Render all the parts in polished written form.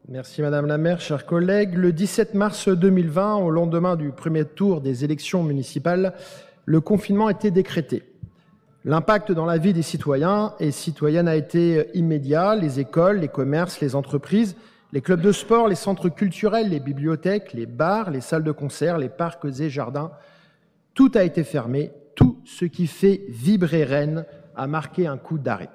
Merci Madame la maire, chers collègues. Le 17 mars 2020, au lendemain du premier tour des élections municipales, le confinement a été décrété. L'impact dans la vie des citoyens et citoyennes a été immédiat. Les écoles, les commerces, les entreprises, les clubs de sport, les centres culturels, les bibliothèques, les bars, les salles de concert, les parcs et jardins, tout a été fermé. Tout ce qui fait vibrer Rennes a marqué un coup d'arrêt.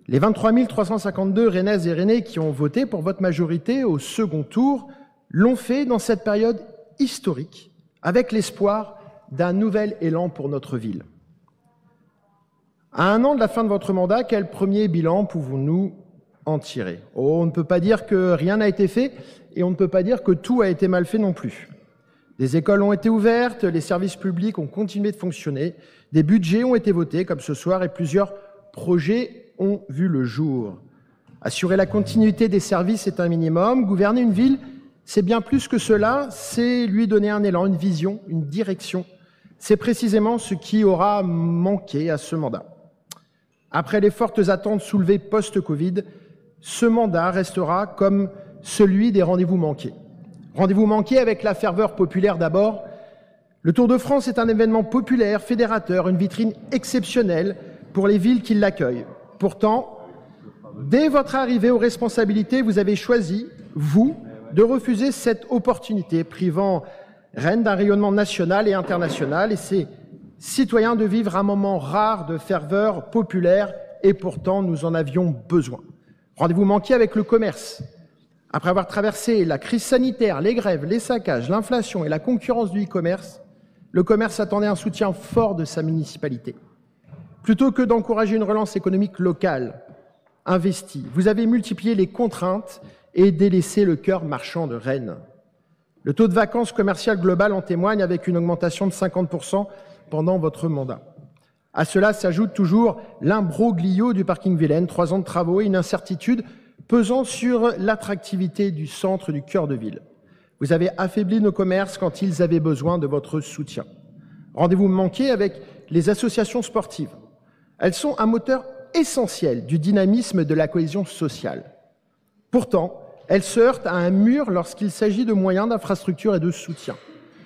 Les 23 352 Rennaises et Rennais qui ont voté pour votre majorité au second tour l'ont fait dans cette période historique, avec l'espoir d'un nouvel élan pour notre ville. À un an de la fin de votre mandat, quel premier bilan pouvons-nous en tirer? On ne peut pas dire que rien n'a été fait et on ne peut pas dire que tout a été mal fait non plus. Des écoles ont été ouvertes, les services publics ont continué de fonctionner, des budgets ont été votés comme ce soir et plusieurs projets ont vu le jour. Assurer la continuité des services est un minimum. Gouverner une ville, c'est bien plus que cela, c'est lui donner un élan, une vision, une direction. C'est précisément ce qui aura manqué à ce mandat. Après les fortes attentes soulevées post-Covid, ce mandat restera comme celui des rendez-vous manqués. Rendez-vous manqués avec la ferveur populaire d'abord. Le Tour de France est un événement populaire, fédérateur, une vitrine exceptionnelle pour les villes qui l'accueillent. Pourtant, dès votre arrivée aux responsabilités, vous avez choisi, vous, de refuser cette opportunité, privant Rennes d'un rayonnement national et international et ses citoyens de vivre un moment rare de ferveur populaire, et pourtant nous en avions besoin. Rendez-vous manqué avec le commerce. Après avoir traversé la crise sanitaire, les grèves, les saccages, l'inflation et la concurrence du e-commerce, le commerce attendait un soutien fort de sa municipalité. Plutôt que d'encourager une relance économique locale, investie, vous avez multiplié les contraintes et délaissé le cœur marchand de Rennes. Le taux de vacances commerciales global en témoigne avec une augmentation de 50% pendant votre mandat. À cela s'ajoute toujours l'imbroglio du parking Vilaine, 3 ans de travaux et une incertitude pesant sur l'attractivité du centre du cœur de ville. Vous avez affaibli nos commerces quand ils avaient besoin de votre soutien. Rendez-vous manqué avec les associations sportives. Elles sont un moteur essentiel du dynamisme de la cohésion sociale. Pourtant, elles se heurtent à un mur lorsqu'il s'agit de moyens, d'infrastructures et de soutien.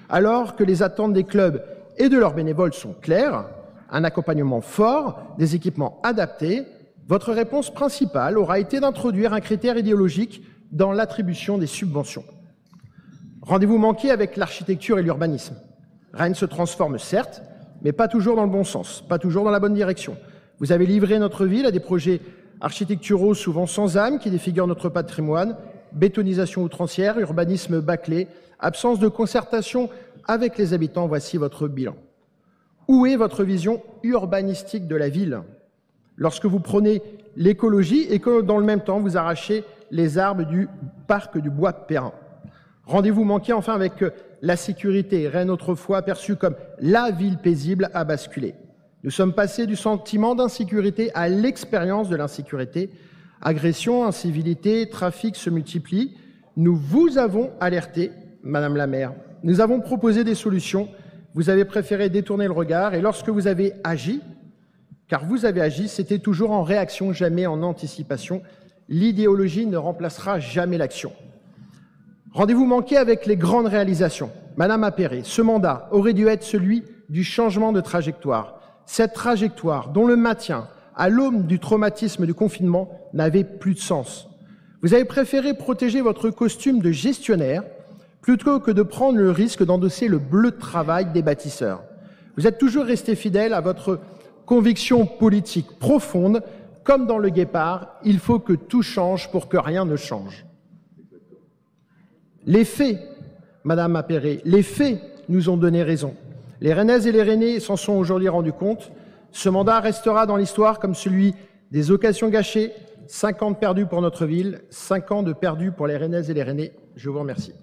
Alors que les attentes des clubs et de leurs bénévoles sont claires, un accompagnement fort, des équipements adaptés, votre réponse principale aura été d'introduire un critère idéologique dans l'attribution des subventions. Rendez-vous manqué avec l'architecture et l'urbanisme. Rennes se transforme certes, mais pas toujours dans le bon sens, pas toujours dans la bonne direction. Vous avez livré notre ville à des projets architecturaux souvent sans âme qui défigurent notre patrimoine, bétonisation outrancière, urbanisme bâclé, absence de concertation avec les habitants, voici votre bilan. Où est votre vision urbanistique de la ville lorsque vous prenez l'écologie et que dans le même temps vous arrachez les arbres du parc du Bois Perrin? Rendez-vous manqué enfin avec la sécurité. Rennes, autrefois perçue comme la ville paisible, a basculé. Nous sommes passés du sentiment d'insécurité à l'expérience de l'insécurité. Agressions, incivilités, trafic se multiplient. Nous vous avons alerté, Madame la maire. Nous avons proposé des solutions. Vous avez préféré détourner le regard et lorsque vous avez agi, car vous avez agi, c'était toujours en réaction, jamais en anticipation. L'idéologie ne remplacera jamais l'action. Rendez-vous manqué avec les grandes réalisations. Madame Appéré, ce mandat aurait dû être celui du changement de trajectoire. Cette trajectoire, dont le maintien à l'aune du traumatisme du confinement, n'avait plus de sens. Vous avez préféré protéger votre costume de gestionnaire plutôt que de prendre le risque d'endosser le bleu de travail des bâtisseurs. Vous êtes toujours resté fidèle à votre conviction politique profonde. Comme dans le Guépard, il faut que tout change pour que rien ne change. Les faits, Madame Appéré, les faits nous ont donné raison. Les Rennaises et les Rennais s'en sont aujourd'hui rendus compte. Ce mandat restera dans l'histoire comme celui des occasions gâchées, 5 ans de perdus pour notre ville, 5 ans de perdus pour les Rennaises et les Rennais. Je vous remercie.